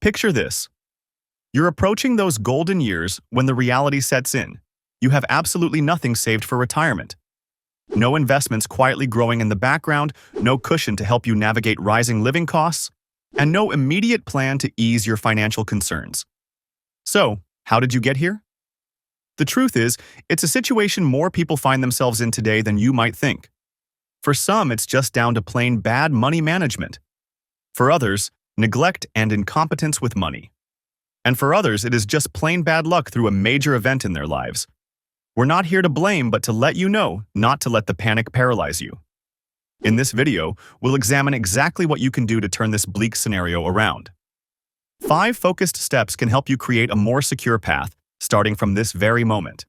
Picture this. You're approaching those golden years when the reality sets in. You have absolutely nothing saved for retirement. No investments quietly growing in the background, no cushion to help you navigate rising living costs, and no immediate plan to ease your financial concerns. So, how did you get here? The truth is, it's a situation more people find themselves in today than you might think. For some, it's just down to plain bad money management. For others, neglect and incompetence with money. And for others, it is just plain bad luck through a major event in their lives. We're not here to blame, but to let you know, not to let the panic paralyze you. In this video, we'll examine exactly what you can do to turn this bleak scenario around. 5 focused steps can help you create a more secure path, starting from this very moment.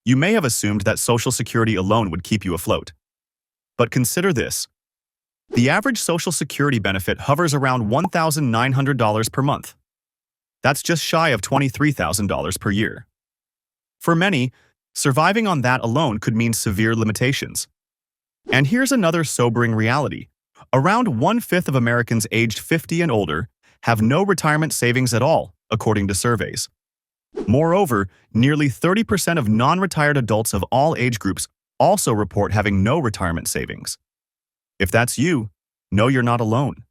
You may have assumed that Social Security alone would keep you afloat. But consider this. The average Social Security benefit hovers around $1,900 per month. That's just shy of $23,000 per year. For many, surviving on that alone could mean severe limitations. And here's another sobering reality. Around 1/5 of Americans aged 50 and older have no retirement savings at all, according to surveys. Moreover, nearly 30% of non-retired adults of all age groups also report having no retirement savings. If that's you, know you're not alone.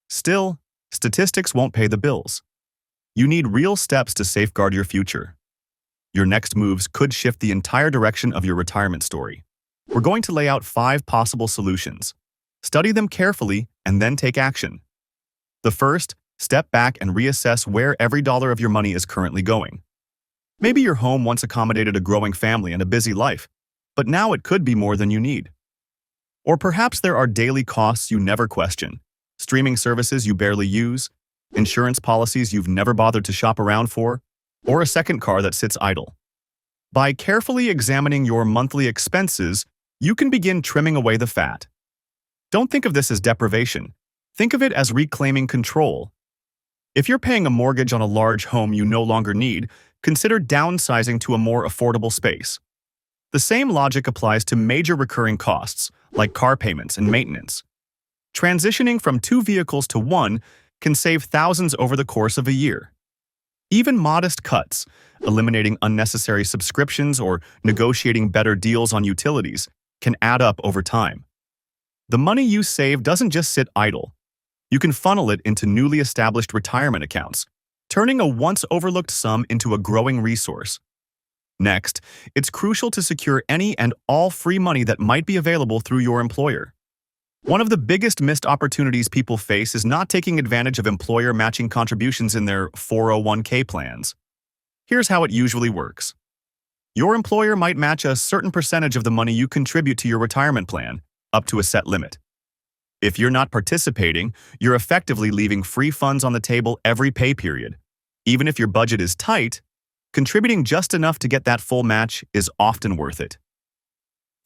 Still, statistics won't pay the bills. You need real steps to safeguard your future. Your next moves could shift the entire direction of your retirement story. We're going to lay out 5 possible solutions. Study them carefully and then take action. The first, step back and reassess where every dollar of your money is currently going. Maybe your home once accommodated a growing family and a busy life, but now it could be more than you need. Or perhaps there are daily costs you never question, streaming services you barely use, insurance policies you've never bothered to shop around for, or a second car that sits idle. By carefully examining your monthly expenses, you can begin trimming away the fat. Don't think of this as deprivation. Think of it as reclaiming control. If you're paying a mortgage on a large home you no longer need, consider downsizing to a more affordable space. The same logic applies to major recurring costs, like car payments and maintenance. Transitioning from 2 vehicles to 1 can save thousands over the course of a year. Even modest cuts, eliminating unnecessary subscriptions or negotiating better deals on utilities, can add up over time. The money you save doesn't just sit idle. You can funnel it into newly established retirement accounts, turning a once-overlooked sum into a growing resource. Next, it's crucial to secure any and all free money that might be available through your employer. One of the biggest missed opportunities people face is not taking advantage of employer matching contributions in their 401k plans. Here's how it usually works. Your employer might match a certain percentage of the money you contribute to your retirement plan, up to a set limit. If you're not participating, you're effectively leaving free funds on the table every pay period. Even if your budget is tight, contributing just enough to get that full match is often worth it.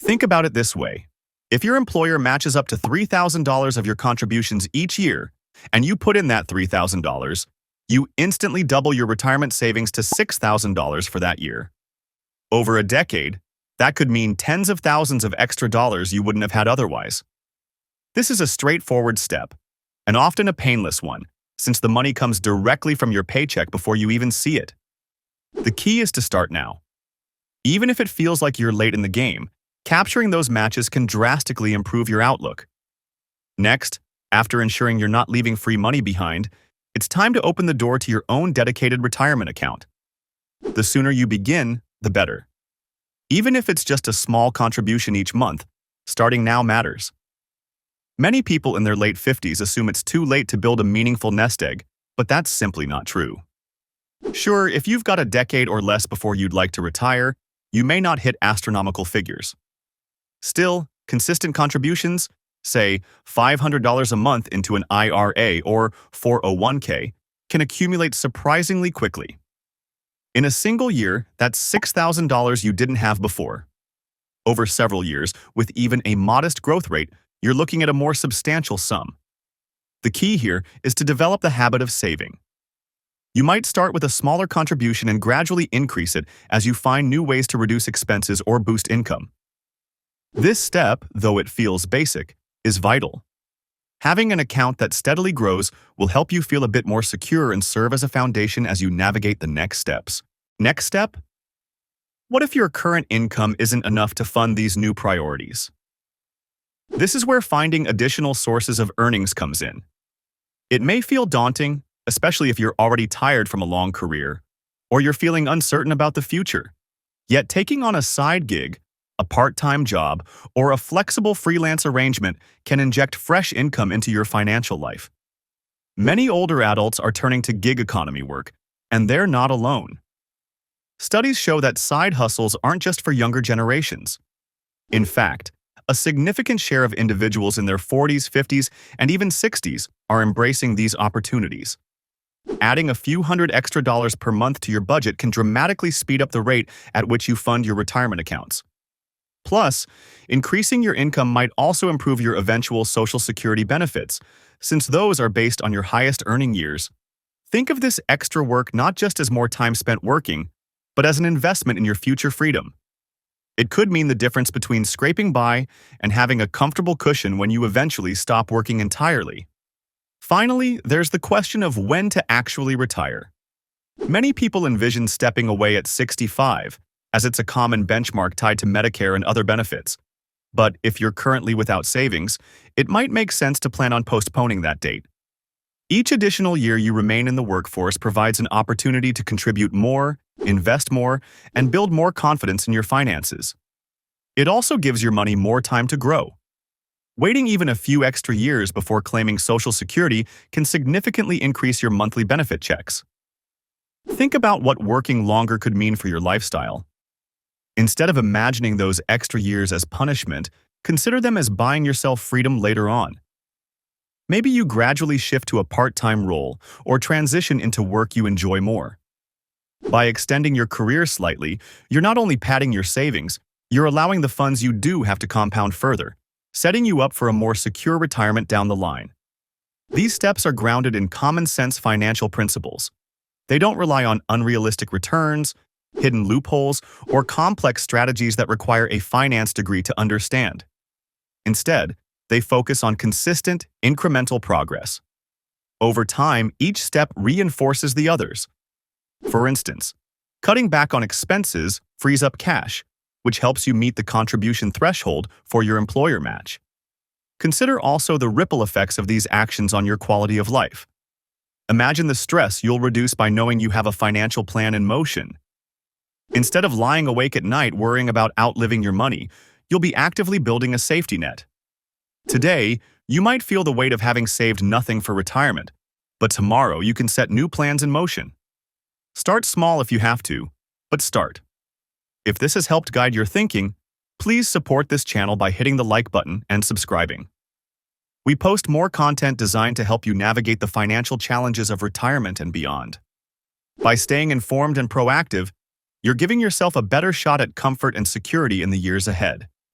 Think about it this way. If your employer matches up to $3,000 of your contributions each year, and you put in that $3,000, you instantly double your retirement savings to $6,000 for that year. Over a decade, that could mean tens of thousands of extra dollars you wouldn't have had otherwise. This is a straightforward step, and often a painless one, since the money comes directly from your paycheck before you even see it. The key is to start now. Even if it feels like you're late in the game, capturing those matches can drastically improve your outlook. Next, after ensuring you're not leaving free money behind, it's time to open the door to your own dedicated retirement account. The sooner you begin, the better. Even if it's just a small contribution each month, starting now matters. Many people in their late 50s assume it's too late to build a meaningful nest egg, but that's simply not true. Sure, if you've got a decade or less before you'd like to retire, you may not hit astronomical figures. Still, consistent contributions, say $500 a month into an IRA or 401k, can accumulate surprisingly quickly. In a single year, that's $6,000 you didn't have before. Over several years, with even a modest growth rate, you're looking at a more substantial sum. The key here is to develop the habit of saving. You might start with a smaller contribution and gradually increase it as you find new ways to reduce expenses or boost income. This step, though it feels basic, is vital. Having an account that steadily grows will help you feel a bit more secure and serve as a foundation as you navigate the next steps. Next step? What if your current income isn't enough to fund these new priorities? This is where finding additional sources of earnings comes in. It may feel daunting, especially if you're already tired from a long career, or you're feeling uncertain about the future. Yet taking on a side gig, a part-time job, or a flexible freelance arrangement can inject fresh income into your financial life. Many older adults are turning to gig economy work, and they're not alone. Studies show that side hustles aren't just for younger generations. In fact, a significant share of individuals in their 40s, 50s, and even 60s are embracing these opportunities. Adding a few hundred extra dollars per month to your budget can dramatically speed up the rate at which you fund your retirement accounts. Plus, increasing your income might also improve your eventual Social Security benefits, since those are based on your highest earning years. Think of this extra work not just as more time spent working, but as an investment in your future freedom. It could mean the difference between scraping by and having a comfortable cushion when you eventually stop working entirely. Finally, there's the question of when to actually retire. Many people envision stepping away at 65, as it's a common benchmark tied to Medicare and other benefits. But if you're currently without savings, it might make sense to plan on postponing that date. Each additional year you remain in the workforce provides an opportunity to contribute more, invest more, and build more confidence in your finances. It also gives your money more time to grow. Waiting even a few extra years before claiming Social Security can significantly increase your monthly benefit checks. Think about what working longer could mean for your lifestyle. Instead of imagining those extra years as punishment, consider them as buying yourself freedom later on. Maybe you gradually shift to a part-time role or transition into work you enjoy more. By extending your career slightly, you're not only padding your savings, you're allowing the funds you do have to compound further, setting you up for a more secure retirement down the line. These steps are grounded in common-sense financial principles. They don't rely on unrealistic returns, hidden loopholes, or complex strategies that require a finance degree to understand. Instead, they focus on consistent, incremental progress. Over time, each step reinforces the others. For instance, cutting back on expenses frees up cash, which helps you meet the contribution threshold for your employer match. Consider also the ripple effects of these actions on your quality of life. Imagine the stress you'll reduce by knowing you have a financial plan in motion. Instead of lying awake at night worrying about outliving your money, you'll be actively building a safety net. Today, you might feel the weight of having saved nothing for retirement, but tomorrow you can set new plans in motion. Start small if you have to, but start. If this has helped guide your thinking, please support this channel by hitting the like button and subscribing. We post more content designed to help you navigate the financial challenges of retirement and beyond. By staying informed and proactive, you're giving yourself a better shot at comfort and security in the years ahead.